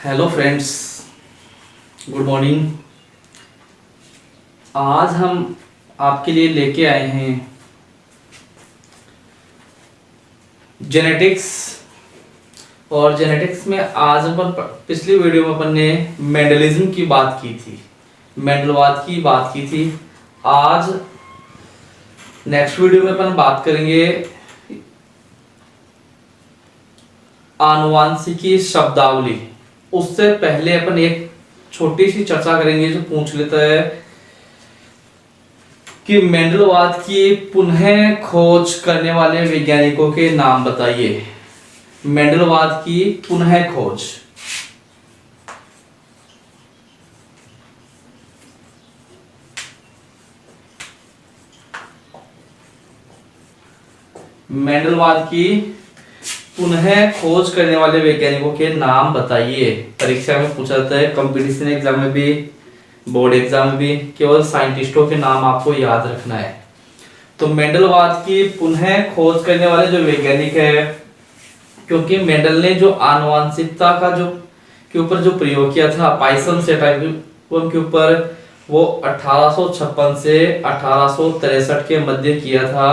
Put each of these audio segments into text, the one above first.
Hello friends, good morning. आज हम आपके लिए लेके आए हैं जेनेटिक्स। और जेनेटिक्स में आज अपन पिछली वीडियो में अपन ने मेंडलिज्म की बात की थी, मेंडलवाद की बात की थी। आज नेक्स्ट वीडियो में अपन बात करेंगे आनुवांशिकी शब्दावली। उससे पहले अपन एक छोटी सी चर्चा करेंगे जो पूछ लेता है कि मेंडलवाद की पुनः खोज करने वाले वैज्ञानिकों के नाम बताइए। मेंडलवाद की पुनः खोज। मेंडलवाद की पुनः खोज करने वाले वैज्ञानिकों के नाम बताइए। परीक्षा में पूछा जाता है, कंपटीशन एग्जाम में भी, बोर्ड एग्जाम में भी। केवल साइंटिस्टों के नाम आपको याद रखना है। तो मेंडलवाद की पुनः खोज करने वाले जो वैज्ञानिक है, क्योंकि मेंडल ने जो आनुवांशिकता का के ऊपर जो प्रयोग किया था पाइसन सेटाइवम के ऊपर, वो 1856 से 1863 के मध्य किया था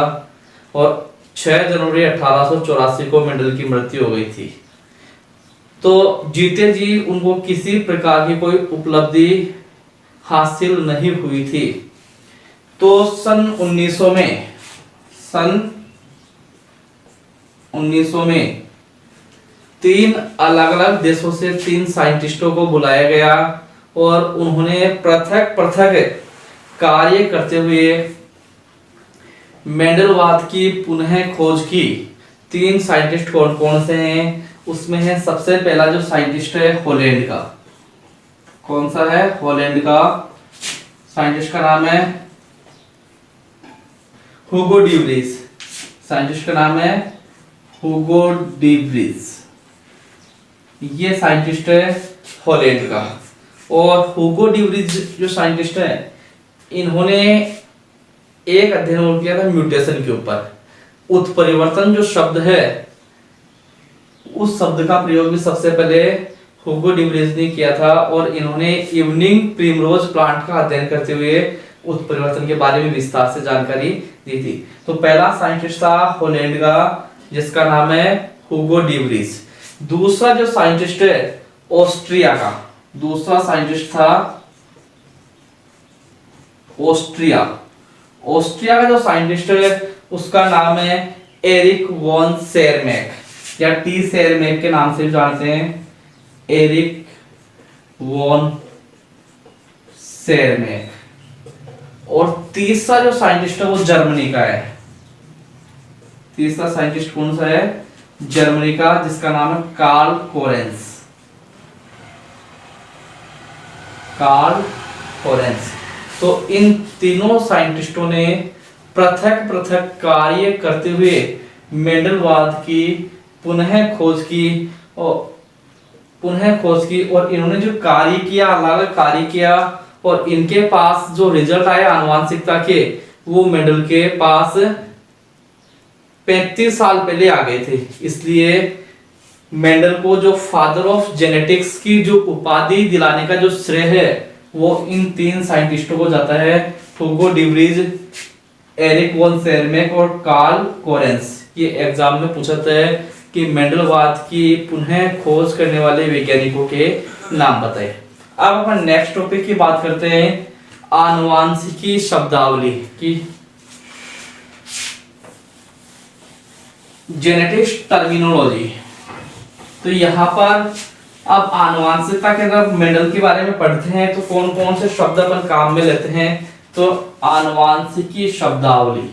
और 6 जनवरी 1884 को मेंडल की मृत्यु हो गई थी। तो जीते जी उनको किसी प्रकार की कोई उपलब्धि हासिल नहीं हुई थी। तो सन 1900 में 3 अलग अलग देशों से 3 साइंटिस्टों को बुलाया गया और उन्होंने पृथक पृथक कार्य करते हुए मेंडलवाद की पुनः खोज की। 3 साइंटिस्ट कौन कौन से हैं? उसमें है सबसे पहला जो साइंटिस्ट है हॉलैंड का। कौन सा है? हॉलैंड का साइंटिस्ट का नाम है हुगो डी व्रीज। साइंटिस्ट का नाम है हुगो डी व्रीज। ये साइंटिस्ट है हॉलैंड का। और हुगो डी व्रीज जो साइंटिस्ट है, इन्होंने एक अध्ययन और किया था म्यूटेशन के ऊपर। उत्परिवर्तन जो शब्द है, उस शब्द का प्रयोग भी सबसे पहले हुगो डी व्रीज ने किया था और इन्होंने इवनिंग प्रिमरोज प्लांट का अध्ययन करते हुए उत्परिवर्तन के बारे में विस्तार से जानकारी दी थी। तो पहला साइंटिस्ट था हॉलैंड का, जिसका नाम है हुगो डी व्रीज। दूसरा जो साइंटिस्ट है ऑस्ट्रिया का, दूसरा साइंटिस्ट था ऑस्ट्रिया का जो साइंटिस्ट है उसका नाम है एरिक वॉन शेरमैक, या टी शेरमैक के नाम से जानते हैं, एरिक वॉन शेरमैक। और तीसरा जो साइंटिस्ट है वो जर्मनी का है। तीसरा साइंटिस्ट कौन सा है? जर्मनी का, जिसका नाम है कार्ल कोरेंस। Karl coherence. तो इन तीनों साइंटिस्टों ने पृथक पृथक कार्य करते हुए मेंडलवाद की पुनः खोज की और इन्होंने जो कार्य किया, अलग अलग कार्य किया, और इनके पास जो रिजल्ट आए आनुवांशिकता के, वो मेंडल के पास 35 साल पहले आ गए थे। इसलिए मेंडल को जो फादर ऑफ जेनेटिक्स की जो उपाधि दिलाने का जो श्रेय है वो इन 3 साइंटिस्टों को जाता है, Hugo de Vries, Erich von Tschermak और कार्ल कोरेंस। ये एग्जाम में पूछा है कि मेंडलवाद की पुनः खोज करने वाले वैज्ञानिकों के नाम बताएं। अब अपन नेक्स्ट टॉपिक की बात करते हैं, आनुवांशिकी शब्दावली की। Genetics terminology. तो यहाँ पर अब आनुवांशिकता के अंदर मेंडल के बारे में पढ़ते हैं तो कौन कौन से शब्द अपन काम में लेते हैं। तो आनुवांशिकी शब्दावली।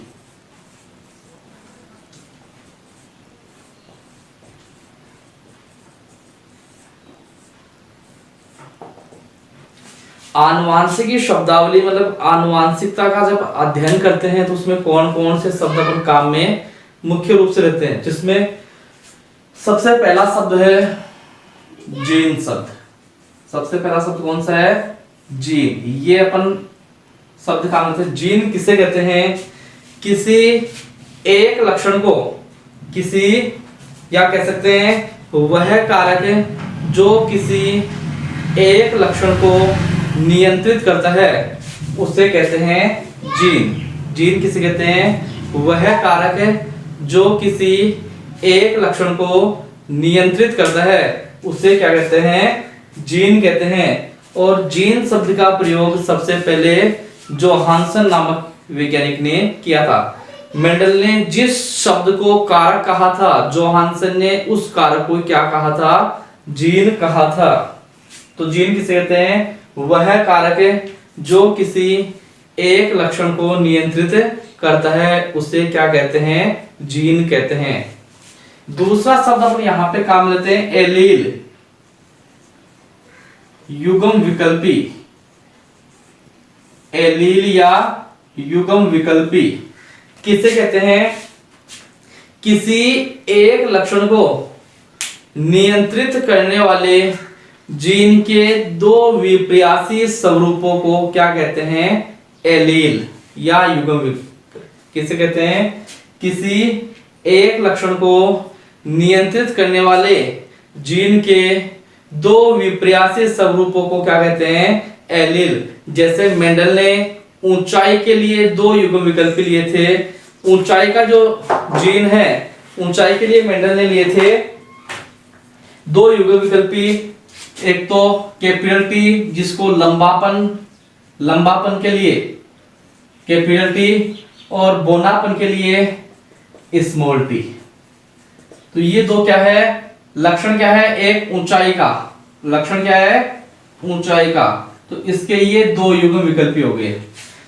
आनुवांशिकी शब्दावली मतलब आनुवांशिकता का जब अध्ययन करते हैं तो उसमें कौन कौन से शब्द अपन काम में मुख्य रूप से रहते हैं, जिसमें सबसे पहला शब्द है जीन शब्द। सबसे पहला शब्द कौन सा है? जीन। ये अपन शब्द काम करते हैं। जीन किसे कहते हैं? किसी एक लक्षण को, किसी, या कह सकते हैं वह कारक जो किसी एक लक्षण को नियंत्रित करता है उसे कहते हैं जीन। जीन किसे कहते हैं? वह कारक है जो किसी एक लक्षण को नियंत्रित करता है उसे क्या कहते हैं? जीन कहते हैं। और जीन शब्द का प्रयोग सबसे पहले जोहानसन नामक वैज्ञानिक ने किया था। मेंडल ने जिस शब्द को कारक कहा था, जोहानसन ने उस कारक को क्या कहा था? जीन कहा था। तो जीन किसे कहते हैं? वह कारक है जो किसी एक लक्षण को नियंत्रित करता है उसे क्या कहते हैं? जीन कहते हैं। दूसरा शब्द अपन यहां पे काम लेते हैं एलील, युग्म विकल्पी। एलील या युग्म विकल्पी किसे कहते हैं? किसी एक लक्षण को नियंत्रित करने वाले जीन के दो विपर्यासी स्वरूपों को क्या कहते हैं? एलील या युग्म विकल्पी। किसे कहते हैं? किसी एक लक्षण को नियंत्रित करने वाले जीन के दो विपर्यासी स्वरूपों को क्या कहते हैं? एलील। जैसे मेंडल ने ऊंचाई के लिए दो युग्म विकल्प लिए थे। ऊंचाई का जो जीन है, ऊंचाई के लिए मेंडल ने लिए थे दो युग्म विकल्पी। एक तो कैपिटल टी जिसको लंबापन के लिए कैपिटल टी और बोनापन के लिए स्मॉल टी। तो ये दो क्या है? लक्षण क्या है? एक ऊंचाई का लक्षण क्या है? ऊंचाई का। तो इसके ये दो युग्म विकल्पी हो गए।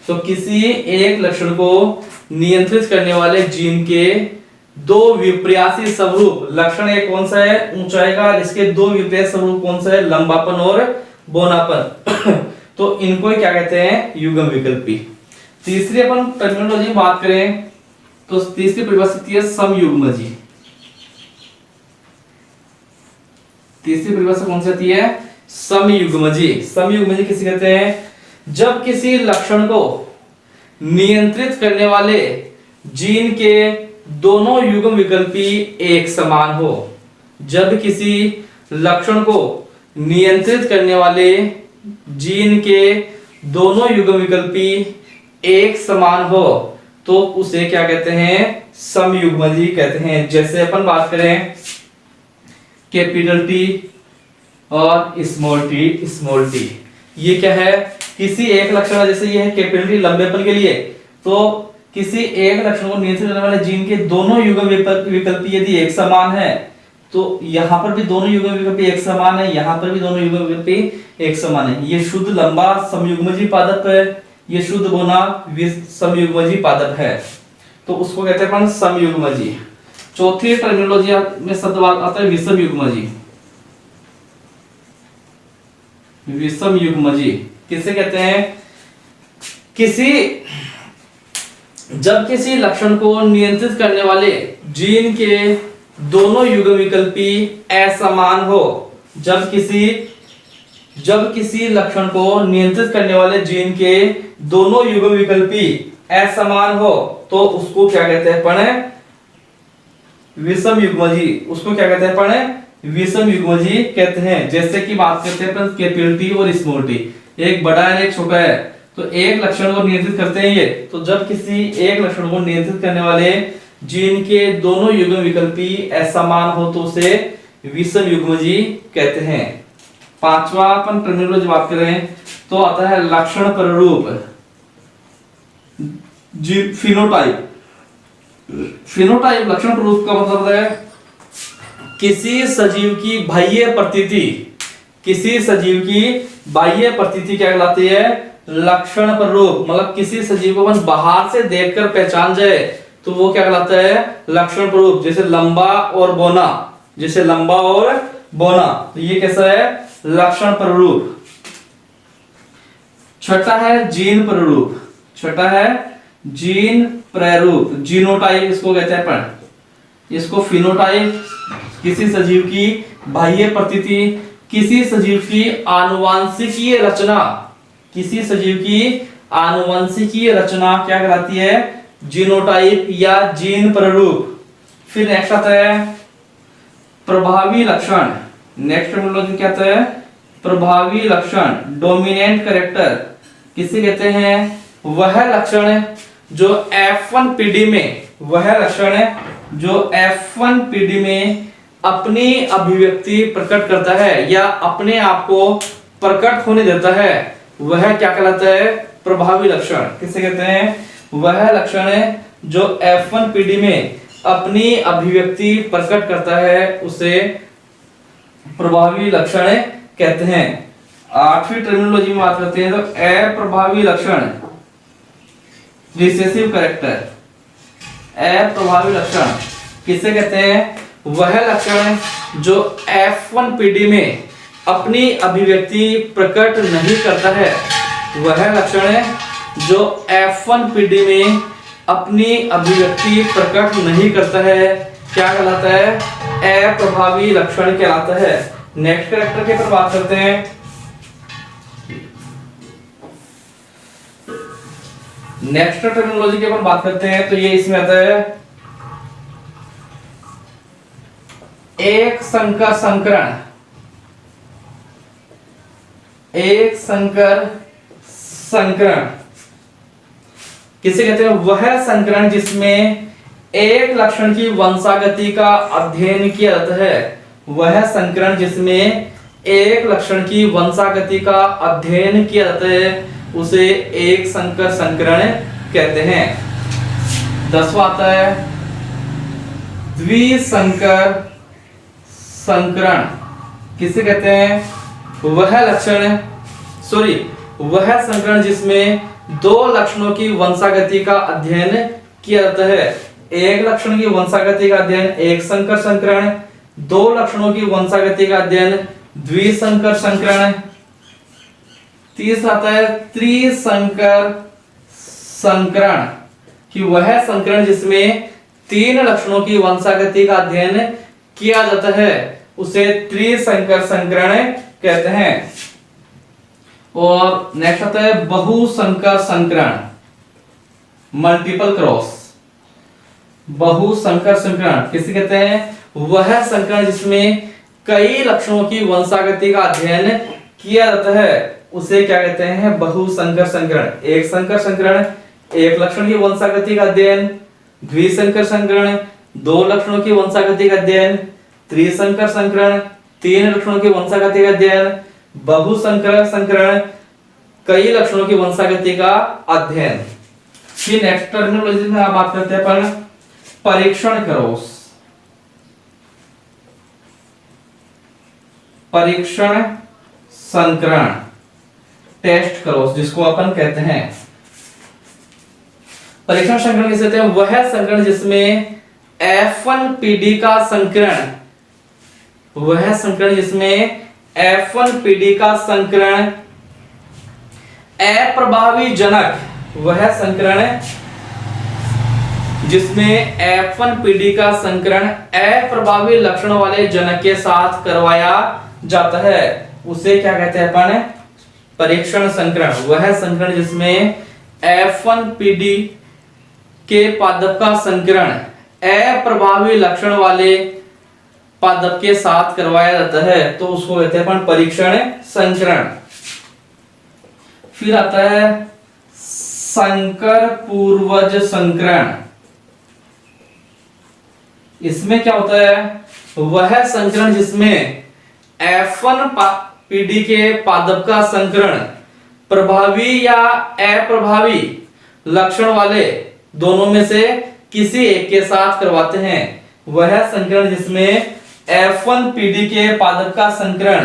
तो किसी एक लक्षण को नियंत्रित करने वाले जीन के दो विपर्यासी स्वरूप, लक्षण एक कौन सा है? ऊंचाई का। इसके दो विपर्यासी स्वरूप कौन सा है? लंबापन और बोनापन। तो इनको क्या कहते हैं? युग्म विकल्पी। तीसरी अपन टर्मिनोलॉजी में बात करें तो तीसरी परिभाषा है समयुग्मजी। तीसरी परिभाषा कौन सी आती है? समयुग्मजी। समयुग्मजी किसे कहते हैं? जब किसी लक्षण को नियंत्रित करने वाले जीन के दोनों युग्म विकल्पी एक समान हो। जब किसी लक्षण को नियंत्रित करने वाले जीन के दोनों युग्म विकल्पी एक समान हो तो उसे क्या कहते हैं? समयुग्मजी कहते हैं। जैसे अपन बात करें कैपिटल टी और स्मॉल टी, ये क्या है? किसी एक लक्षण, जैसे ये है कैपिटल टी लंबेपन के लिए, तो किसी एक लक्षण को नियंत्रित करने वाले जीन के दोनों युग्म विकल्पी यदि एक समान है तो यहां पर भी दोनों युग्म विकल्पी एक समान है, यहां पर भी दोनों युग्म विकल्पी एक समान है। ये शुद्ध लंबा समयुग्मजी पादप है, ये शुद्ध बोना समयुग्मजी पादप है, तो उसको कहते हैं अपन समयुग्मजी। चौथी टर्मिनोलॉजी में शब्द आता है विषमयुग्मजी। विषमयुग्मजी किसे कहते हैं? जब किसी लक्षण को नियंत्रित करने वाले जीन के दोनों युग्म विकल्पी असमान हो। जब किसी लक्षण को नियंत्रित करने वाले जीन के दोनों युग्म विकल्पी असमान हो तो उसको क्या कहते हैं अपन? विषमयुग्मजी। उसको क्या कहते हैं अपन? विषमयुग्मजी कहते हैं। जैसे कि बात करते हैं अपन कैपिटल टी और स्मॉल टी, एक बड़ा है एक छोटा है, तो एक लक्षण को नियंत्रित करते हैं ये। तो जब किसी एक लक्षण को नियंत्रित करने वाले जीन के दोनों युग्म विकल्पी असमान हो तो उसे विषमयुग्मजी कहते हैं। पांचवा अपन टर्मिनोलॉजी बात करें तो आता है लक्षण प्ररूप, फिनोटाइप। फिनोटाइप लक्षण प्ररूप का मतलब है किसी सजीव की बाह्य प्रतीति, किसी सजीव की बाह्य प्रतीति क्या कहलाती है? लक्षण प्ररूप। मतलब किसी सजीव को अपन बाहर से देखकर पहचान जाए तो वो क्या कहलाता है? लक्षण प्ररूप। जैसे लंबा और बोना, जैसे लंबा और बोना, तो ये कैसा है? लक्षण प्ररूप। छठा है जीन प्ररूप। छठा है जीन प्ररूप, जीनोटाइप इसको कहते हैं अपन। इसको फिनोटाइप किसी सजीव की बाह्य प्रतीति, किसी सजीव की आनुवंशिकीय रचना, किसी सजीव की आनुवंशिकीय रचना क्या कहलाती है? जीनोटाइप या जीन प्ररूप। फिर नेक्स्ट आता है प्रभावी लक्षण। नेक्स्ट टर्मिनोलॉजी क्या आता है? प्रभावी लक्षण, डोमिनेंट कैरेक्टर किसे कहते हैं? वह लक्षण जो F1 पीढ़ी में, वह लक्षण जो F1 पीढ़ी में अपनी अभिव्यक्ति प्रकट करता है या अपने आप को प्रकट होने देता है, वह क्या कहलाता है? प्रभावी लक्षण। किसे कहते हैं? वह लक्षण जो F1 पीढ़ी में अपनी अभिव्यक्ति प्रकट करता है, उसे प्रभावी लक्षण कहते हैं। आठवीं टर्मिनोलॉजी में बात करते हैं तो अप्रभावी लक्षण, रिसेसिव कैरेक्टर। अप्रभावी लक्षण किसे कहते हैं? वह लक्षण जो F1 पीढ़ी में अपनी अभिव्यक्ति प्रकट नहीं करता है, वह लक्षण जो F1 पीढ़ी में अपनी अभिव्यक्ति प्रकट नहीं करता है, क्या कहलाता है? अप्रभावी लक्षण कहलाता है। नेक्स्ट कैरेक्टर के पर बात करते हैं। नेक्स्ट टर्मिनोलॉजी के ऊपर बात करते हैं तो ये इसमें आता है एक संकर संकरण। एक संकर संकरण किसे कहते हैं? वह संकरण जिसमें एक लक्षण की वंशागति का अध्ययन किया जाता है। वह संकरण जिसमें एक लक्षण की वंशागति का अध्ययन किया जाता है, उसे एक संकर संकरण कहते हैं। 10वां आता है द्विसंकर संकरण। किसे कहते हैं? वह लक्षण वह संकरण जिसमें दो लक्षणों की वंशागति का अध्ययन किया जाता है। एक लक्षण की वंशागति का अध्ययन एक संकर संकरण, दो लक्षणों की वंशागति का अध्ययन द्विसंकर संकरण। तीसरा आता है त्रिसंकर संकरण कि वह संकरण जिसमें तीन लक्षणों की वंशागति का अध्ययन किया जाता है, उसे त्रिसंकर संकरण कहते हैं। और नेक्स्ट आता है बहुसंकर संकरण, मल्टीपल क्रॉस। बहुसंकर संकरण किसे कहते हैं? वह संकरण जिसमें कई लक्षणों की वंशागति का अध्ययन किया जाता है, उसे क्या कहते हैं? बहुसंकर संकरण। एक संकर संकरण एक लक्षण की वंशागति का अध्ययन, द्विसंकर संकरण दो लक्षणों की वंशागति का अध्ययन, त्रिसंकर संकरण तीन लक्षणों की वंशागति का अध्ययन, बहुसंकर संकरण कई लक्षणों की वंशागति का अध्ययन। फिर नेक्स्ट टर्मिनोलॉजी में आप बात करते हैं अपन परीक्षण क्रॉस। परीक्षण संकरण, टेस्ट क्रॉस जिसको अपन कहते हैं। परीक्षण संकरण किसे कहते हैं? वह संकरण जिसमें F1 पीढ़ी का संकरण, वह संकरण जिसमें F1 पीढ़ी का संकरण अप्रभावी जनक, वह संकरण जिसमें F1 पीढ़ी का संकरण अप्रभावी लक्षण वाले जनक के साथ करवाया जाता है, उसे क्या कहते हैं अपन? परीक्षण संकरण। वह संकरण जिसमें F1 पीढ़ी के पादप का संकरण अप्रभावी लक्षण वाले पादप के साथ करवाया जाता है, तो उसको कहते हैं अपन परीक्षण संकरण। फिर आता है संकर पूर्वज संकरण। इसमें क्या होता है? वह संकरण जिसमें F1 पीढ़ी के पादप का संकरण प्रभावी या अप्रभावी लक्षण वाले दोनों में से किसी एक के साथ करवाते हैं। वह संकरण जिसमें F1 पीढ़ी के पादप का संकरण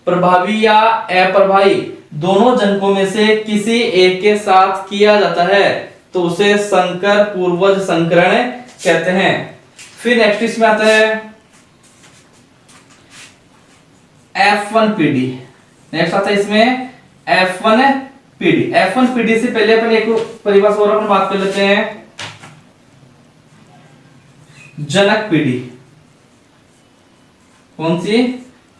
प्रभावी या अप्रभावी दोनों जनकों में से किसी एक के साथ किया जाता है, तो उसे संकर पूर्वज संकरण कहते हैं। फिर नेक्स्ट इसमें आता है F1 पीढ़ी। नेक्स्ट आता है इसमें F1 पीढ़ी। F1 पीढ़ी से पहले अपन एक परिभाषा और अपन बात कर लेते हैं, जनक पीढ़ी। कौन सी?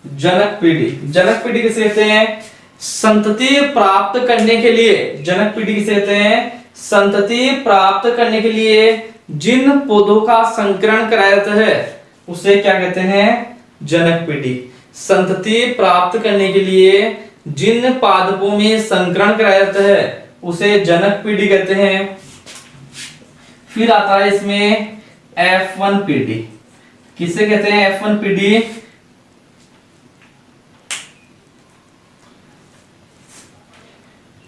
जनक पीढ़ी। जनक पीढ़ी किसे कहते हैं? संतति प्राप्त करने के लिए, जनक पीढ़ी किसे कहते हैं? संतति प्राप्त करने के लिए जिन पौधों का संकरण कराया जाता है, उसे क्या कहते हैं? जनक पीढ़ी। संतति प्राप्त करने के लिए जिन पादपों में संकरण कराया जाता है उसे जनक पीढ़ी कहते हैं। फिर आता है इसमें F1 पीढ़ी। किसे कहते हैं F1 पीढ़ी?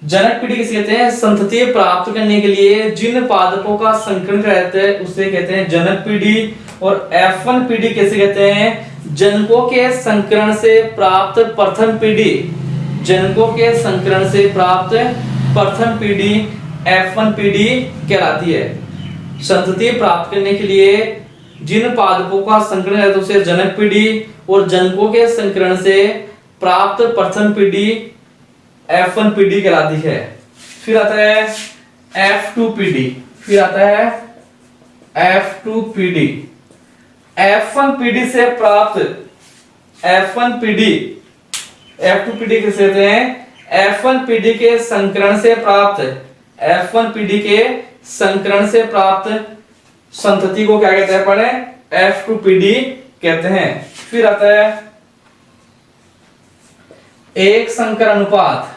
जनक पीढ़ी किसे कहते हैं? संतति प्राप्त करने के लिए जिन पादपों का संकरण कराया जाता है उसे कहते हैं जनक पीढ़ी। और F1 पीढ़ी किसे कहते हैं? जनकों के संकरण से प्राप्त प्रथम पीढ़ी। जनकों के संकरण से प्राप्त प्रथम पीढ़ी F1 पीढ़ी कहलाती है। संतति प्राप्त करने के लिए जिन पादपों का संकरण है तो उसे जनक पीढ़ी, और जनकों के संकरण से प्राप्त प्रथम पीढ़ी F1 पीढ़ी कहलाती है। फिर आता है F2 पीढ़ी। फिर आता है F2 पीढ़ी। F1 पीढ़ी से प्राप्त F1 पीढ़ी, F2 पीढ़ी किसे कहते हैं? F1 पीढ़ी के संकरण से प्राप्त, F1 पीढ़ी के संकरण से प्राप्त संतति को क्या कहते हैं? पढ़े F2 पीढ़ी कहते हैं। फिर आता है एक संकर अनुपात।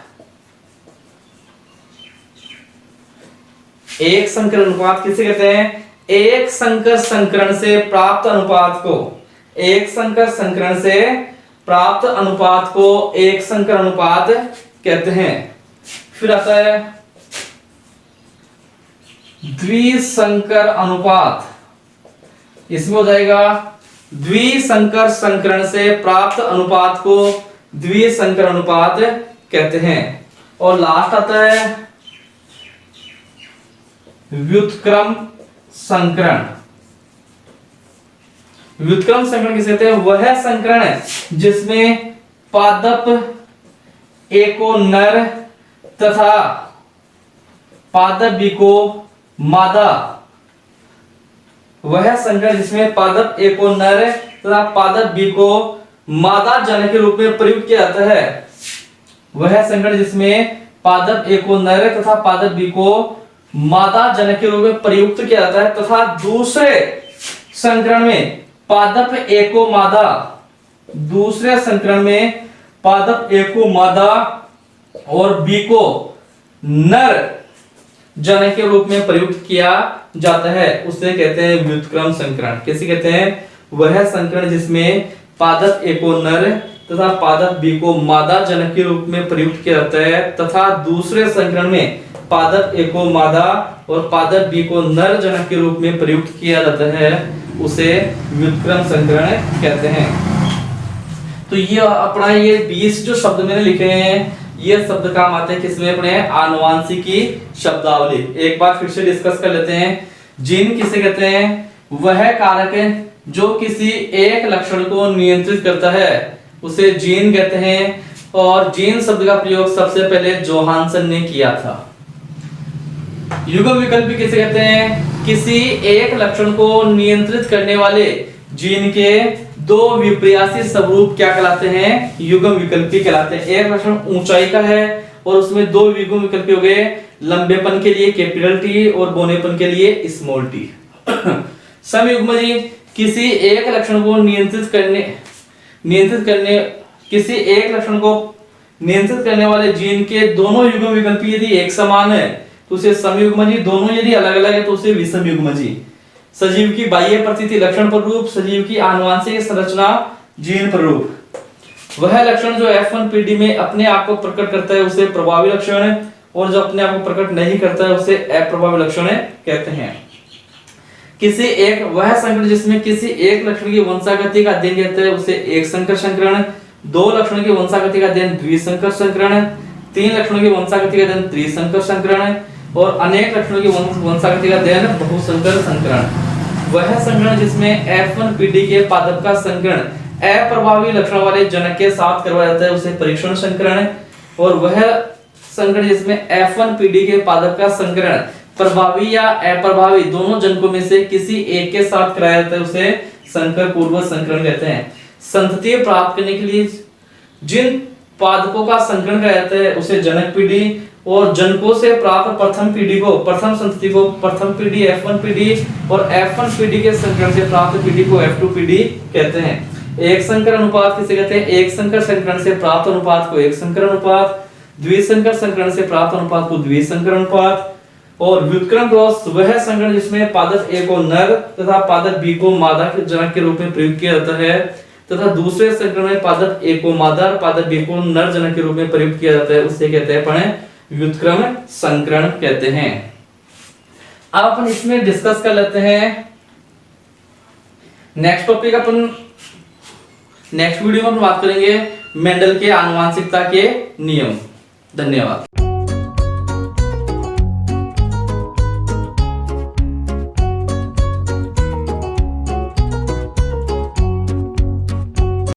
एक संकर अनुपात किसे कहते हैं? एक संकर संकरण से प्राप्त अनुपात को, एक संकर संकरण से प्राप्त अनुपात को एक संकर अनुपात कहते हैं। फिर आता है द्विसंकर अनुपात। इसमें हो जाएगा द्विसंकर संकरण से प्राप्त अनुपात को द्विसंकर अनुपात कहते हैं। और लास्ट आता है व्युत्क्रम संकरण। व्युत्क्रम संकरण किसे कहते हैं? वह संकरण है जिसमें पादप एको नर तथा पादप बी को मादा। वह संकरण जिसमें पादप ए को नर तथा पादप बी को मादा जनक के रूप में प्रयुक्त किया जाता है। वह संकरण जिसमें पादप ए को नर तथा पादप बी को मादा जनक के रूप में प्रयुक्त किया जाता है, तथा दूसरे संकरण में पादप ए को मादा, दूसरे संकरण में पादप ए को मादा और बी को नर जनक के रूप में प्रयुक्त किया जाता है, उसे कहते हैं व्युत्क्रम संकरण। कैसे कहते हैं? वह संकरण जिसमें पादप ए को नर तथा पादप बी को मादा जनक के रूप में प्रयुक्त किया जाता है, तथा दूसरे संकरण में पादप ए को मादा और पादप बी को नर जनक के रूप में प्रयुक्त किया जाता है, उसे व्युत्क्रम संकरण कहते हैं। तो ये अपना ये 20 जो शब्द मैंने लिखे हैं, ये शब्द काम आते हैं किसमें? अपने आनुवांशिकी शब्दावली। एक बार फिर से डिस्कस कर लेते हैं। जीन किसे कहते हैं? वह कारक जो किसी एक लक्षण को नियंत्रित करता है उसे जीन कहते हैं। और जीन शब्द का प्रयोग सबसे पहले जोहानसन ने किया था। युग्म विकल्पी किसे कहते हैं? किसी एक लक्षण को नियंत्रित करने वाले जीन के दो विपर्यासी स्वरूप क्या कहलाते हैं? युग्म विकल्पी कहलाते हैं। एक लक्षण ऊंचाई का है और उसमें दो युग्म विकल्पी हो गए, लंबेपन के लिए कैपिटल टी और बौनेपन के लिए स्मॉल टी। समयुग्मजी किसी एक लक्षण को नियंत्रित करने किसी एक लक्षण को नियंत्रित करने वाले जीन के दोनों युग्म विकल्पी यदि एक समान है तो उसे समयुग्मजी, दोनों यदि अलग अलग है तो उसे विषमयुग्मजी। सजीव की बाह्य प्रतीति लक्षण प्ररूप, सजीव की आनुवांशिक संरचना जीन प्ररूप। वह लक्षण जो F1 पीढ़ी में अपने आप को प्रकट करता है उसे प्रभावी लक्षण, और जो अपने आप को प्रकट नहीं करता है उसे अप्रभावी लक्षण कहते हैं। किसी एक वह संकरण जिसमें किसी एक लक्षण की वंशागति का अध्ययन कहते हैं उसे एक संकर संकरण, दो लक्षणों की वंशागति का अध्ययन द्विसंकर संकरण, तीन लक्षणों की वंशागति का अध्ययन त्रिसंकर संकरण, और अनेक लक्षणों की वंशागति का अध्ययन बहुसंकर संकरण। वह संकरण जिसमें F1 पीढ़ी के पादप का संकरण अप्रभावी लक्षण वाले जनक के साथ करवाया जाता है उसे परीक्षण संकरण, और वह संकरण जिसमें F1 पीढ़ी के पादप का संकरण प्रभावी या अप्रभावी दोनों जनकों में से किसी एक के साथ कराया जाता है उसे संकर पूर्व संकरण कहते हैं। संतति प्राप्त करने के लिए जिन पादपों का संकरण कराया जाता है उसे जनक पीढ़ी, और जनकों से प्राप्त प्रथम पीढ़ी को, प्रथम संतति को प्रथम पीढ़ी F1 पीढ़ी, और F1 पीढ़ी के संकरण से प्राप्त पीढ़ी को F2 पीढ़ी कहते हैं। एक संकर अनुपात किसे कहते हैं? एक संकर संकरण से प्राप्त अनुपात को एक संकर अनुपात, द्विसंकर संकरण से प्राप्त अनुपात को द्विसंकर अनुपात, और व्युत्क्रम क्रॉस वह संकरण जिसमें पादप ए को नर तथा पादप बी को मादा के जनक के रूप में प्रयुक्त किया जाता है, तथा दूसरे संकरण में पादप ए को मादा और पादप बी को नर जनक के रूप में प्रयुक्त किया जाता है, उससे कहते हैं अपन व्युत्क्रम संकरण कहते हैं। अब अपन इसमें डिस्कस कर लेते हैं नेक्स्ट टॉपिक। अपन नेक्स्ट वीडियो में अपन बात करेंगे मेंडल के आनुवांशिकता के नियम। धन्यवाद।